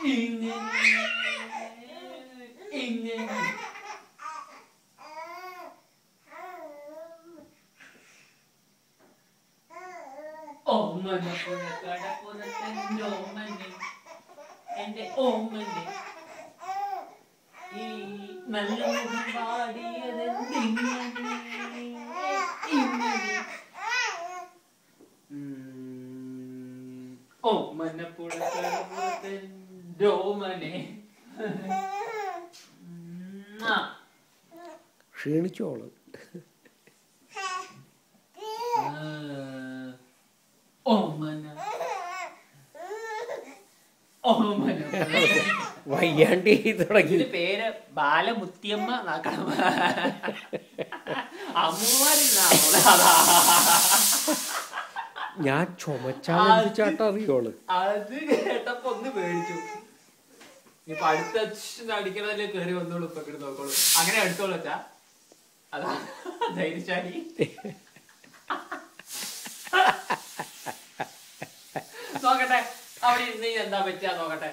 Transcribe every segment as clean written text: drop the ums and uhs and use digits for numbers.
ഓമനെ എന്റെ ഓമനെ ഈ നല്ല മുഖം പാടിയതെന്തിങ്ങനെ ഇങ്ങനെ ഓമനപ്പുഴക്കടപ്പുറത്തെന്റെ ഓമനെ ക്ഷീണിച്ചോള്. ഓമന ഓമന വയ്യാണ്ടി തുടങ്ങി. പേര് ബാലമുത്തിയമ്മ നാക്കണം. അമ്മമാരില്ലാ ഞാൻ ചുമച്ചാട്ടാ അറിയോള്. അത് കേട്ടപ്പോ ഒന്ന് പേടിച്ചു. ഇപ്പൊ അടുത്ത അടിക്കണതല്ലേ കയറി വന്നോളൂ. ഇപ്പൊ കിടന്ന് നോക്കോളൂ. അങ്ങനെ എടുത്തോളൂ അച്ഛാ. അതാ ധൈര്യശാലി. നോക്കട്ടെ അവിടെ ഇരുന്ന് എന്താ പറ്റുക നോക്കട്ടെ.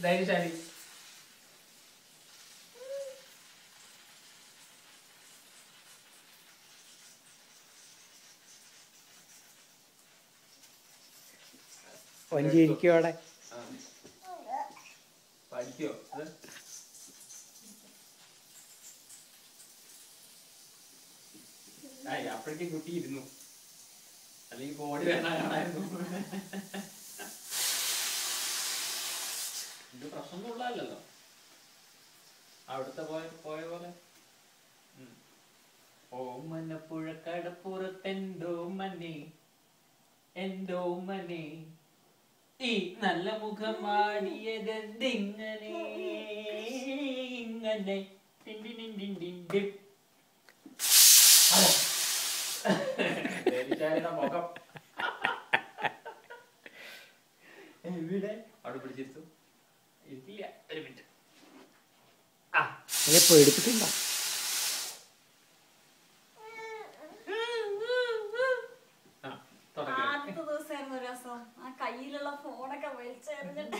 ധൈര്യശാലി. വഞ്ചി ഇരിക്കും അവിടെ. പഠിക്കോ അപ്പോഴേക്കും കുട്ടി ഇരുന്നു. അല്ലെങ്കിൽ ബോഡി വേണമായിരുന്നു. ഇത് പ്രശ്നമൊന്നും ഉള്ളതല്ലോ. അവിടുത്തെ പോയ പോലെ. ഓമനപ്പുഴക്കടപ്പുറത്തെന്തോമനെ എന്തോമനെ ഈ നല്ല മുഖം പാടിയതെന്തിങ്ങനെ ഇങ്ങനെ മുഖം എവിടെ അവിടെ പിടിച്ചിരുത്തു. ഇല്ല ഒരു മിനിറ്റ്. പേടിപ്പിക്കണ്ട. ആദ്യത്തെ ദിവസമായിരുന്നു ഒരു ദിവസം ആ കയ്യിലുള്ള ഫോണൊക്കെ വലിച്ചെറിഞ്ഞിട്ട്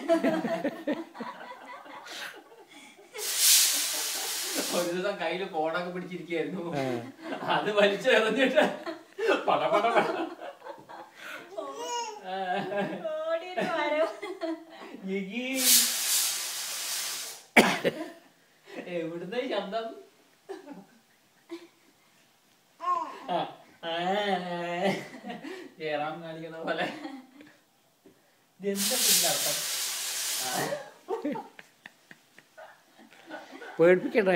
ഒരു ദിവസം കയ്യില് ഫോണൊക്കെ പിടിച്ചിരിക്കുകയായിരുന്നു. അത് വലിച്ചെറിഞ്ഞിട്ട് പടപട എവിടുന്ന ശബ്ദം? കേറാൻ കാണിക്കുന്ന പോലെ. എന്താ പിന്നർത്ഥം? പേടിപ്പിക്കണ്ട.